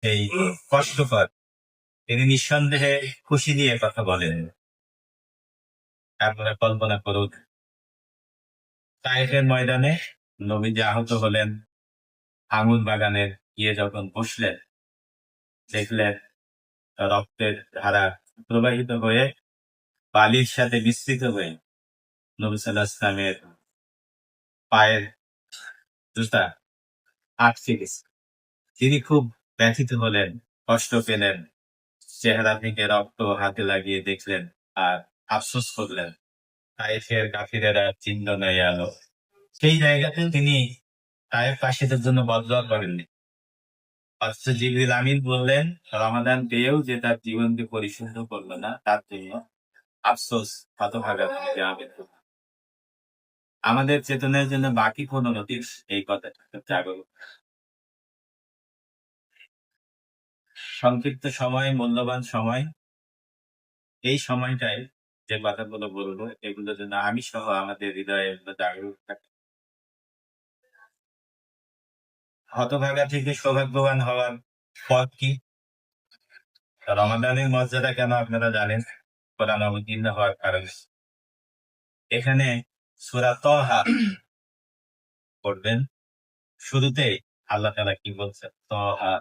এই কষ্টকর, তিনি নিঃসন্দেহে খুশি দিয়ে কথা বলেন। আপনারা কল্পনা করুন, তায়েফের ময়দানে নবীজি আহত হলেন, আঙুর বাগানের গিয়ে যখন বসলেন, দেখলেন রক্তের ধারা প্রবাহিত হয়ে বালির সাথে মিশ্রিত হয়ে নবী সাল্লাল্লাহু আলাইহি ওয়াসাল্লামের পায়ের জুতা আটকে গেছে। তিনি খুব ব্যথিত হলেন, কষ্ট পেলেন, চেহারা থেকে রক্ত হাতে লাগিয়ে দেখলেন আর আফসোস করলেন। তায়েফের কাফিরেরা চিহ্ন নেই আলো। সেই জায়গাতে তিনি তায়েফবাসীদের জন্য বদদোয়া করেননি। অথচ জিবরিল আমিন বললেন, রমাদান পেয়েও যে তার জীবনকে পরিশুদ্ধ করলো না, তার জন্য আফসোস, হতভাগা যে আবেগ। আমাদের চেতনার জন্য বাকি কোন নোটিশ এই কথাটা জাগরুক। সংক্ষিপ্ত সময়, মূল্যবান সময়, এই সময়টায় যে কথাগুলো বলবো, এগুলো যেন আমি সহ আমাদের হৃদয়ে জাগরুক থাকে। হতভাগা থেকে সৌভাগ্যবান হওয়ার পথ কি? রমাদানের মর্যাদা কেন আপনারা জানেন? কোরআন অবতীর্ণ হওয়ার কারণে। এখানে সূরা তহা পড়বেন, শুরুতেই আল্লাহ তাআলা কি বলছেন? তহা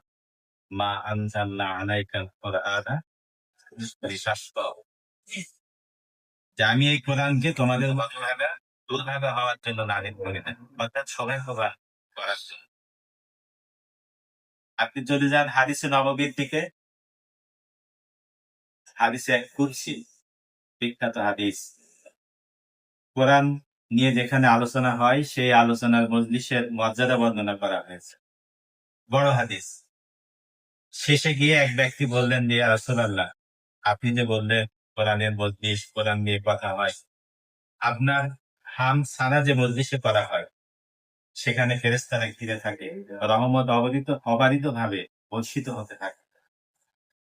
মা আনজালনা আলাইকাল কুরআনা লিতাশকা, যে আমি এই কোরআনকে তোমাদের মতো ভাবে দুর্ভাগা হওয়ার জন্য নাজিল করি না, অর্থাৎ সবাই হওয়ার করার জন্য। আপনি চলে যান হাদিসে নববীর দিকে, হাদিসে কুদসি, বিখ্যাত হাদিস। কোরআন নিয়ে যেখানে আলোচনা হয়, সেই আলোচনার মজলিসের মর্যাদা বর্ণনা করা হয়েছে। বড় হাদিস। শেষে গিয়ে এক ব্যক্তি বললেন, ইয়া রাসূলুল্লাহ, আপনি যে বললেন কোরআনের মজলিস, কোরআন নিয়ে কথা হয়, আপনার হাম সানা যে মজলিসে করা হয়, সেখানে ফেরেশতারা ঘিরে থাকে, রহমত অবারিত ভাবে বর্ষিত হতে থাকে।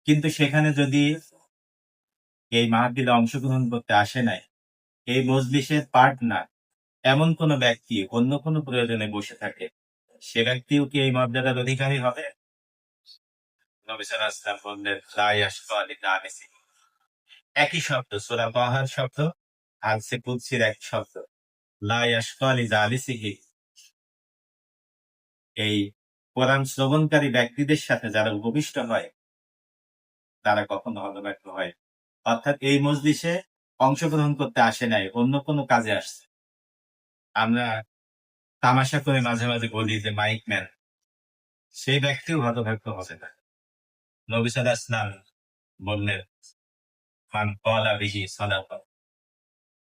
কিন্তু সেখানে যদি এই মাহফিলে অংশগ্রহণ করতে আসে নাই, এই মজলিসের পার্ট না, এমন কোন ব্যক্তি অন্য কোনো প্রয়োজনে বসে থাকে, সে ব্যক্তিও কি এই মর্যাদার অধিকারী হবে? নবী সাল্লাল্লাহু আলাইহি ওয়াসাল্লাম বললেন, লা ইয়াশফা লিতানিসি। একই শব্দ, সূরা তাহার শব্দ আর সে কুদসির এক শব্দ, লা ইয়াশফা লিজালিসিহি। এই কোরআন শ্রবণকারী ব্যক্তিদের সাথে যারা উপবিষ্ট হয়, তারা কখনো হতভাগ্য হয়। অর্থাৎ এই মজলিসে অংশগ্রহণ করতে আসে নাই, অন্য কোনো কাজে আসছে। আমরা তামাশা করে মাঝে মাঝে বলি যে মাইক ম্যান, সেই ব্যক্তিও হতভাগ্য হবে না। নবী সাল্লাল্লাহু আলাইহি ওয়াসাল্লাম বললেন, মান ক্বালা বিহি সাদাকা।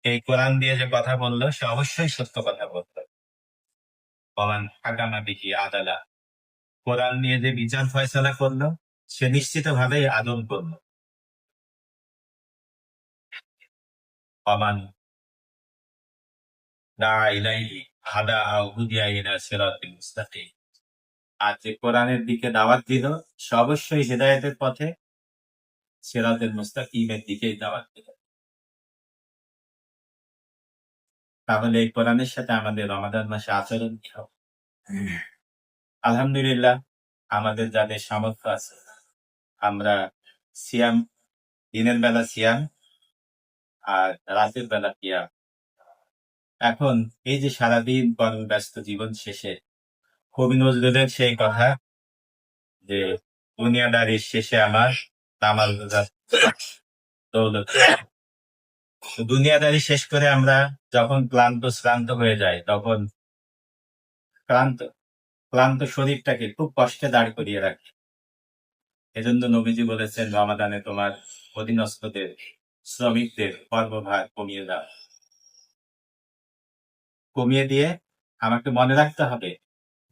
এই কোরআন দিয়ে যে কথা বললো, সে অবশ্যই সত্য কথা বলল। ওমান হাকামা বিহি আদালা। কোরআন নিয়ে যে বিচার ফয়সালা করলো, সে নিশ্চিতভাবেই আদল করলো। ওমান দা ইলাইহি হাদা আও হুদিয়া ইলা সিরাতিল মুস্তাকিম। আর যে কোরআনের দিকে দাওয়াত দিল, সে অবশ্যই হেদায়েতের পথে, সিরাতুল মুস্তাকিমের দিকেই দাওয়াত দিল। তাহলে এই কোরআনের সাথে আমাদের রমাদান মাসে আচরণ কি হবে? আলহামদুলিল্লাহ, আমাদের যাদের সামর্থ্য আছে, আমরা সিয়াম, দিনের বেলা সিয়াম আর রাতের বেলা কিয়াম। এখন এই যে সারাদিন কর্মব্যস্ত জীবন শেষে, কবি নজরুলের সেই কথা যে দুনিয়াদারির শেষে আমার নামাজ রোজা দৌলত। তো দুনিয়াদারি শেষ করে আমরা যখন শ্রান্ত হয়ে যাই, তখন ক্লান্ত ক্লান্ত শরীরটাকে খুব কষ্টে দাঁড় করিয়ে রাখি। এজন্য নবীজি বলেছেন, রমাদানে তোমার অধীনস্থদের, শ্রমিকদের কর্মভার কমিয়ে দাও। কমিয়ে দিয়ে আমাকে মনে রাখতে হবে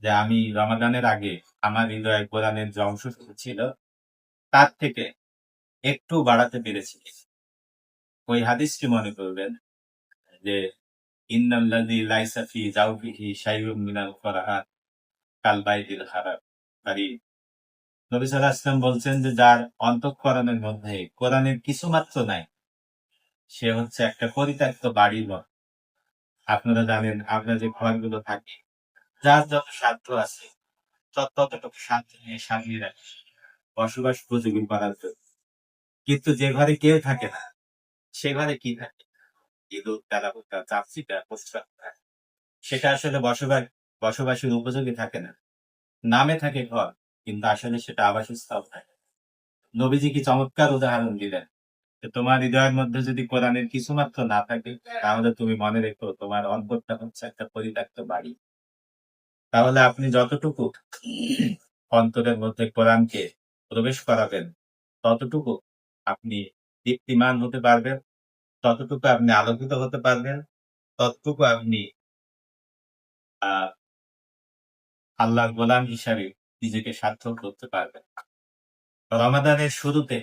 যে আমি রমাদানের আগে আমার হৃদয়ে কোরআনের যে অংশটুকু ছিল, তার থেকে একটু বাড়াতে পেরেছি। ওই হাদিসটি মনে করবেন যে, ইন্নাল্লাযী লাইসা ফী জাওফিহি শাইউম মিনাল ফারাহাত কাল বাইতিল হারাম কারীম। নবী সাল্লাল্লাহু আলাইহি ওয়াসাল্লাম বলছেন যে, যার অন্তঃকরণের মধ্যে কোরআনের কিছুমাত্র নাই, সে হচ্ছে একটা পরিত্যক্ত বাড়ির মতো। আপনারা জানেন, আমরা যে ঘরগুলো থাকি, যার যত সাধ্য আছে ততটুকু সাধ্য নিয়ে সাজিয়ে রাখি। বসবাস উপযোগী করার জন্য। কিন্তু যে ঘরে কেউ থাকে না, সে ঘরে কি থাকে? ইঁদুর, তেলাপোকা, চাপচিকা, পোস্তা, সেটা আসলে বসবাসের উপযোগী থাকে না। নামে থাকে ঘর, কিন্তু আসলে সেটা আবাসস্থল থাকে। নবীজি কি চমৎকার উদাহরণ দিলেন যে তোমার হৃদয়ের মধ্যে যদি কোরআনের কিছুমাত্র না থাকে, তাহলে তুমি মনে রেখো তোমার অন্তরটা হচ্ছে একটা পরিত্যক্ত বাড়ি। তাহলে আপনি যতটুকু অন্তরের মধ্যে কোরআনকে প্রবেশ করাবেন, ততটুকু আপনি দীপ্তিমান হতে পারবেন, ততটুকু আপনি আলোকিত হতে পারবেন, ততটুকু আপনি আহ আল্লাহর গোলাম হিসাবে নিজেকে সার্থক করতে পারবেন। রমাদানের শুরুতে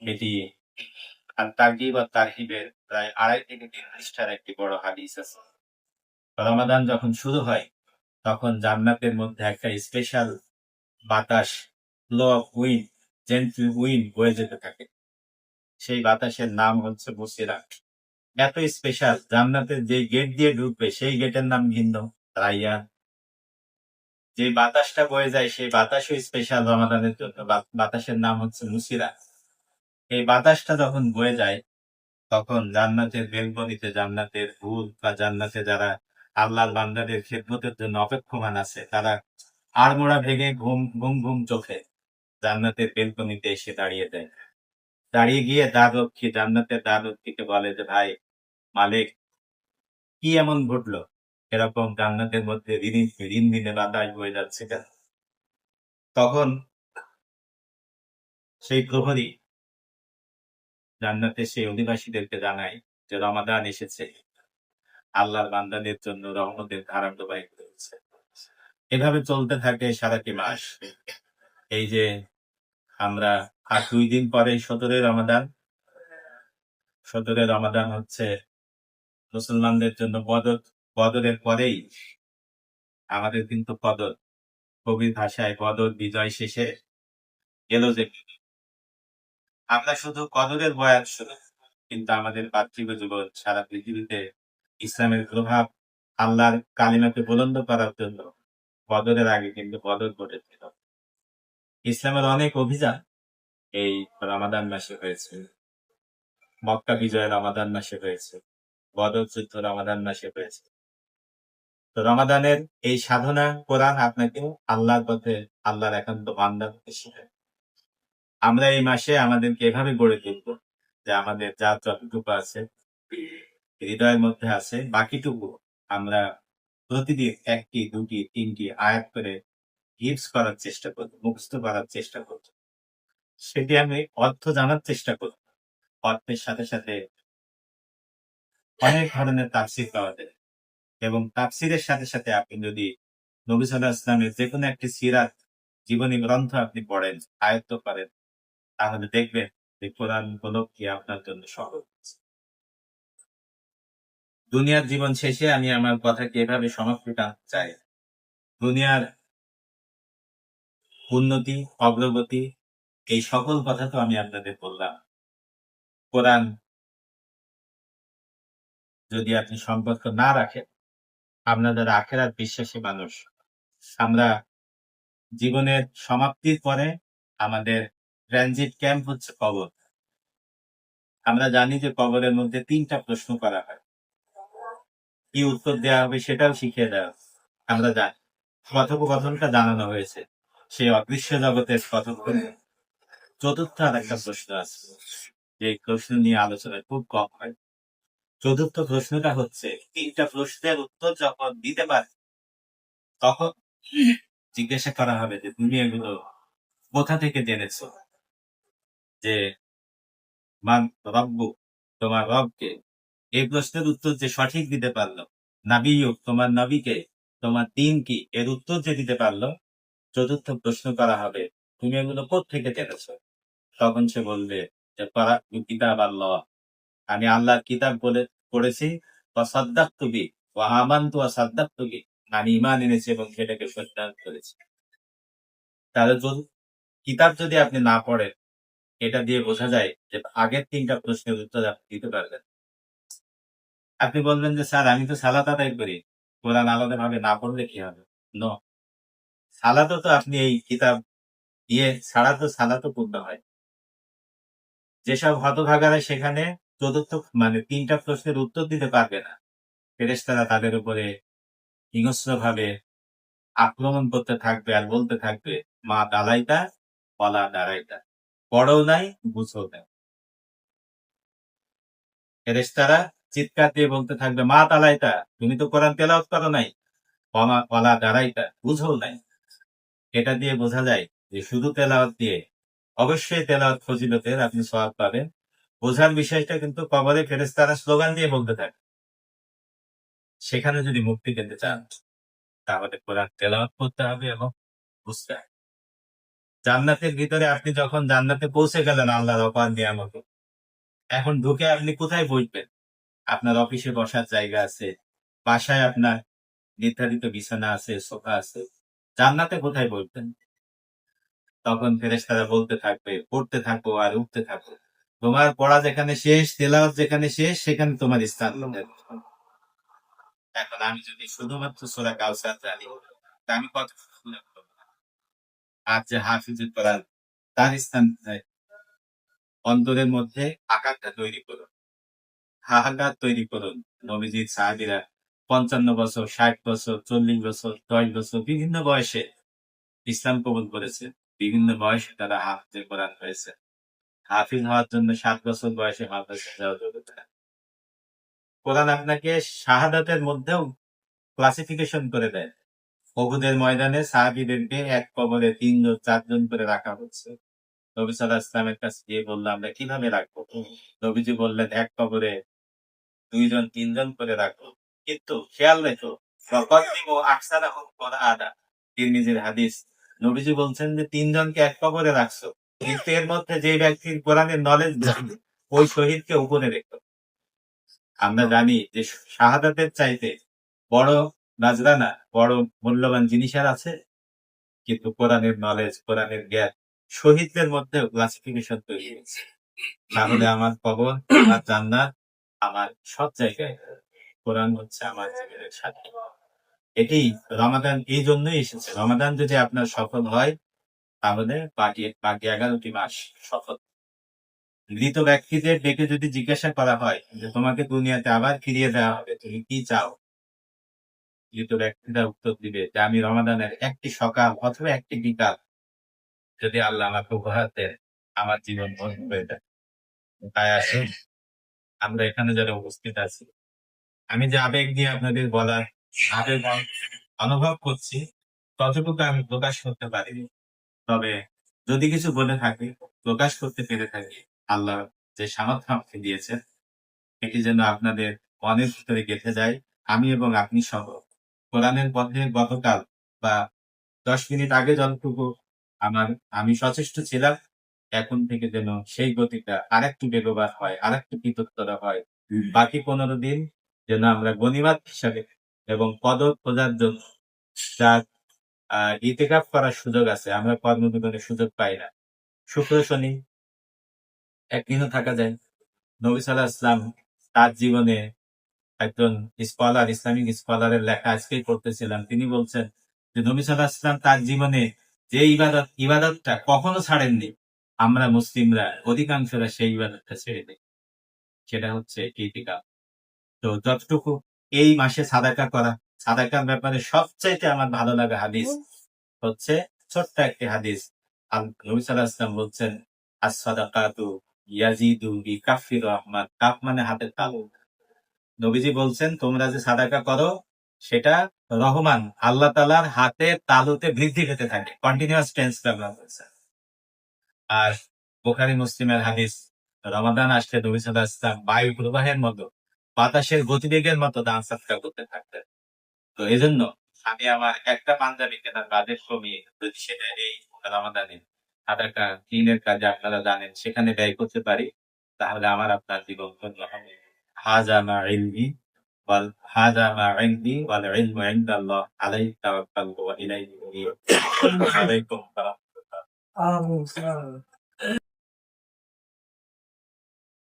এটি আর তারগিব আর তারহিবের প্রায় 2.5 থেকে 3 পৃষ্ঠার একটি বড় হাদিস আছে। রমাদান যখন শুরু হয়, তখন জান্নাতের মধ্যে একটা স্পেশাল বাতাস, flow of wind, gentle wind বয়ে যেতে থাকে। সেই বাতাসের নাম হচ্ছে বসিরাত। এত স্পেশাল, জান্নাতের যে গেট দিয়ে ঢুকবে সেই গেটের নাম ভিন্ন, রাইয়ান। যে বাতাসটা বয়ে যায় সেই বাতাসও স্পেশাল রমাদানের জন্য, বাতাসের নাম হচ্ছে মুসিরা। এই বাতাসটা যখন বয়ে যায়, তখন জান্নাতের বেলকনিতে জান্নাতের হুর বা জান্নাতে যারা আল্লাহর বান্দাদের খেদমতের জন্য অপেক্ষমান আছে, তারা আড়মোড়া ভেঙে ঘুম ঘুম ঘুম চোখে জান্নাতের বেলকনিতে এসে দাঁড়িয়ে দেয়। দাঁড়িয়ে গিয়ে দ্বাররক্ষী, জান্নাতের দ্বাররক্ষীকে বলে যে, ভাই মালিক, কি এমন ঘটলো? এরকম জান্নাতের মধ্যে ঋণ দিনে বাতাস বয়ে যাচ্ছে কেন? তখন সেই প্রহরী জান্নাতের সেই অধিবাসীদেরকে জানায় যে রমাদান এসেছে, আল্লাহর বান্দাদের জন্য রহমতের ধারা প্রবাহিত হচ্ছে। এভাবে চলতে থাকে সারাটি মাস। এই যে আমরা আর 2 দিন পরে 17 রমাদান। 17 রমাদান হচ্ছে মুসলমানদের জন্য বদরের পরেই আমাদের কিন্তু কদর। কবির ভাষায় বদর বিজয় শেষে গেল যে। আমরা শুধু কদরের বয়ান শুনি, কিন্তু আমাদের পার্থিব জীবন সারা পৃথিবীতে ইসলামের প্রভাব, আল্লাহর কালিমাকে বুলন্দ করার জন্য বদরের আগে কিন্তু বদর ঘটেছিল। ইসলামের অনেক অভিযান এই রমাদান মাসে হয়েছে। মক্কা বিজয় রমাদান মাসে হয়েছে, বদর যুদ্ধ রমাদান মাসে হয়েছে। তো রমাদানের এই সাধনা কোরআন আপনাকে আল্লাহর পথে, আল্লাহর একান্ত বান্দা হতে শেখায়। আমরা এই মাসে আমাদেরকে এভাবে গড়ে তুলব যে আমাদের যা যতটুকু আছে, হৃদয়ের মধ্যে আছে, বাকিটুকু আমরা প্রতিদিন 1টি, 2টি, 3টি আয়াত করে হিফজ করার চেষ্টা করব, মুখস্থ করার চেষ্টা করব। সেটি আমি অর্থ জানার চেষ্টা করব। অর্থের সাথে সাথে অনেক ধরনের তাফসীর পাওয়া যায়, এবং তাফসীরের সাথে সাথে আপনি যদি নবী সাল্লাল্লাহু আলাইহি ওয়াসাল্লামের যেকোনো একটি সিরাত, জীবনী গ্রন্থ আপনি পড়েন, আয়ত্ত করেন, তাহলে দেখবেন যে কোরআন উপলব্ধি আপনার জন্য সহজ। দুনিয়ার জীবন শেষে আমি আমার কথাকে এভাবে সমাপ্তি টানতে চাই। দুনিয়ার উন্নতি, অগ্রগতি, এই সকল কথা তো আমি আপনাদের বললাম। কোরআন যদি আপনি সম্পর্ক না রাখেন, আপনাদের আখেরাত বিশ্বাসী মানুষ, আমরা জীবনের সমাপ্তির পরে আমাদের ট্রানজিট ক্যাম্প হচ্ছে কবর। আমরা জানি যে কবরের মধ্যে 3টা প্রশ্ন করা হয়, কি উত্তর দেওয়া হবে সেটাও শিখিয়ে দেওয়া হয়। আমরা জানি, কথোপকথনটা জানানো হয়েছে, সেই অদৃশ্য জগতের কথোপকথন। চতুর্থ আর একটা প্রশ্ন আছে, যে প্রশ্ন নিয়ে আলোচনা খুব কম হয়। চতুর্থ প্রশ্নটা হচ্ছে, 3টা প্রশ্নের উত্তর যখন দিতে পারে, তখন জিজ্ঞাসা করা হবে যে তুমি এগুলো কোথা থেকে জেনেছো, যে মান রব্বু, তোমার রবকে। এই প্রশ্নের উত্তর যে সঠিক দিতে পারলো, নাবিয়ুক, তোমার নবীকে, তোমার দিন কি, এর উত্তর যে দিতে পারলো, চতুর্থ প্রশ্ন করা হবে তুমি এগুলো কোত্থেকে জেনেছো। তখন সে বলবে যে করাতু কিতাব আল্লাহ, আমি আল্লাহর কিতাব পড়েছি, ওয়াসাদ্দাকতু বি ওয়া আমানতু ওয়াসাদ্দাকতু বি, আমি ঈমান এনেছি এবং সেটাকে সত্যায়ন করেছি। তাহলে কিতাব যদি আপনি না পড়েন, এটা দিয়ে বোঝা যায় যে আগের 3টা প্রশ্নের উত্তর আপনি দিতে পারবেন। আপনি বলবেন যে স্যার আমি তো সালাত আদায় করি, কোরআন আলাদা ভাবে না পড়লে কি হবে? নো, সালাতও তো আপনি এই কিতাব ছাড়া তো সালা তো পূর্ণ হয়। যেসব হতভাগারা সেখানে চতুর্থ মানে 3টা প্রশ্নের উত্তর দিতে পারবে না, ফেরেশতারা তাদের উপরে হিংস্রভাবে আক্রমণ করতে থাকবে আর বলতে থাকবে, মা দালাইতা ওয়ালা দাঁড়াইতা, পড়ও নাই বুঝও নাই। ফেরেশতারা চিৎকার দিয়ে বলতে থাকবে, মা দালাইতা, তুমি তো কোরআন তেলাওয়াত করো নাই, ওয়ালা দাঁড়াইতা, বুঝও নাই। এটা দিয়ে বোঝা যায় যে শুধু তেলাওয়াত দিয়ে অবশ্যই তেলাওয়াত ফজিলতের আপনি সওয়াব পাবেন। বোঝার বিষয়টা কিন্তু কবরে ফেরেশতারা স্লোগান দিয়ে বলতে থাকে। সেখানে যদি মুক্তি পেতে চান তাহলে কোরআন তেলাওয়াত করতে হবে এবং বুঝতে হবে। জান্নাতের ভিতরে আপনি যখন জান্নাতে পৌঁছে গেলেন আল্লাহর অপার নিয়ামত, এখন ঢুকে আপনি কোথায় বসবেন? আপনার অফিসে বসার জায়গা আছে, বাসায় আপনার নির্ধারিত বিছানা আছে, সোফা আছে। জান্নাতে কোথায় বসবেন? তখন ফেরেশতারা বলতে থাকবে, পড়তে থাকো আর উঠতে থাকো। তোমার পড়া যেখানে শেষ, তেলাওয়াত যেখানে শেষ, সেখানে তোমার স্থান। এখন আমি যদি শুধুমাত্র সূরা কাউসার জানি, তা আমি কত সুন্দর করব। আর যে হাফিজুল কোরআন, তার স্থান কোথায়? অন্তরের মধ্যে আকারটা তৈরি করুন, হাহাকার তৈরি করুন। নবীজির সাহাবীরা 55 বছর, 60 বছর, 40 বছর, 10 বছর বিভিন্ন বয়সে ইসলাম কবুল করেছে। বিভিন্ন বয়সে তারা হাফিজে কোরআন হয়েছে। হাফিজ হওয়ার জন্য 7 বছর বয়সে মাদ্রাসায় যাওয়া যোগ্যতা। কোরআন আপনাকে শাহাদাতের মধ্যেও ক্লাসিফিকেশন করে দেয়। উহুদের ময়দানে সাহাবীদেরকে এক কবরে 3 জন 4 জন করে রাখা হচ্ছে। নবী সাল্লাল্লাহু আলাইহি ওয়াসাল্লামের কাছে গিয়ে বলল, আমরা কিভাবে রাখবো? নবীজি বললেন, এক কবরে 2 জন 3 জন করে রাখো, কিন্তু খেয়াল রেখো ফাকাদ্দিমু আকসারাহুম কুরআনা। তিরমিজির হাদিস। নবীজি বলছেন যে 3 জনকে এক কবরে রাখছো, কিন্তু এর মধ্যে যে ব্যক্তির কোরআনের নলেজ জানে ওই শহীদকে উপরে রেখো। আমরা জানি যে শাহাদাতের চাইতে বড় নাজরানা, বড় মূল্যবান জিনিস আর আছে? কিন্তু কোরআনের নলেজ, কোরআনের জ্ঞান শহীদদের মধ্যেও ক্লাসিফিকেশন তৈরি হয়েছে। তাহলে আমার কবর, আমার জান্নাত, আমার সব জায়গায় কোরআন হচ্ছে আমার জীবনের সাথী। এটি রমাদান এই জন্যই এসেছে। রমাদান যদি আপনার সফল হয় তাহলে বাকি বাকি 11টি মাস সফল। মৃত ব্যক্তিদের ডেকে যদি জিজ্ঞাসা করা হয় যে তোমাকে দুনিয়াতে আবার ফিরিয়ে দেওয়া হবে, তুমি কি চাও? মৃত ব্যক্তিরা উত্তর দিবে যে আমি রমাদানের একটি সকাল অথবা একটি বিকাল যদি আল্লাহ আমাকে উপহার দেন, আমার জীবন ধন্য হয়ে যায়। তাই আসুন, আমরা এখানে যারা উপস্থিত আছি, আমি যে আবেগ দিয়ে আপনাদের বলার আবেগ অনুভব করছি, ততটুকু আমি প্রকাশ করতে পারিনি। তবে যদি কিছু বলে থাকি, প্রকাশ করতে পেরে থাকি, আল্লাহ যে সামর্থ্য আমাকে দিয়েছেন, এটি যেন আপনাদের মনের ভিতরে গেঁথে যায়। আমি এবং আপনি সহ কোরআনের পথে গতকাল বা 10 মিনিট আগে যতটুকু আমার আমি সচেষ্ট ছিলাম, এখন থেকে যেন সেই গতিটা আরেকটু বেগবান হয়, আরেকটু পৃথকতর হয়। বাকি 15 দিন যেন আমরা গনিমত হিসাবে এবং পদক খোঁজার জন্য যার ইতিকাফ করার সুযোগ আছে, আমরা কর্মজীবনে সুযোগ পাই না। শুক্র শনি একদিনও থাকা যায়। নবী সাল্লাল্লাহু আলাইহি ওয়াসাল্লাম তার জীবনে একজন স্কলার, ইসলামিক স্কলারের লেখা আজকেই পড়তেছিলাম। তিনি বলছেন যে নবী সাল্লাল্লাহু আলাইহি ওয়াসাল্লাম তার জীবনে যে ইবাদতটা কখনো ছাড়েননি, আমরা মুসলিমরা অধিকাংশরা সেই ইবাদতটা ছেড়ে দিই। সেটা হচ্ছে ইতিকাফ। তো যতটুকু এই মাসে সাদাকা করা, সাদাকার ব্যাপারে সবচাইতে আমার ভালো লাগা হাদিস হচ্ছে ছোট্ট একটি হাদিস। নবী সাল্লাল্লাহু আলাইহি ওয়াসাল্লাম বলছেন, আস-সাদাকাতু ইয়াজিদু বিকাফির রহমান। কাফ মানে হাতের তালু। নবীজি বলছেন, তোমরা যে সাদাকা করো সেটা রহমান আল্লাহ তাআলার হাতের তালুতে বৃদ্ধি পেতে থাকে। কন্টিনিউয়াস টেন্স ব্যবহার হয়েছে। আর বুখারী মুসলিমের হাদিস, রমাদান আসলে নবী সাল্লাল্লাহু আলাইহি ওয়াসাল্লাম বায়ু প্রবাহের মতো, বাতাসের গতিবেগের মতো দান সদকা করতে থাকতেন। তো এজন্য আমি আমার একটা পাঞ্জাবি কেনার বাজেট কমিয়ে যদি সেটা এই রমাদানে সাদাকা দিনের কাজে আপনারা জানেন সেখানে ব্যয় করতে পারি, তাহলে আমার আপনার জীবন ধন্য হবে। হাজা মা ইলমি ওয়াল হাজা মা ইনদি ওয়াল ইলমু ইনদাল্লাহ আলাইহি তাওয়াক্কালতু ওয়া ইলাইহি উনীব। আসসালামু আলাইকুম ওয়া রাহমাতুল্লাহ।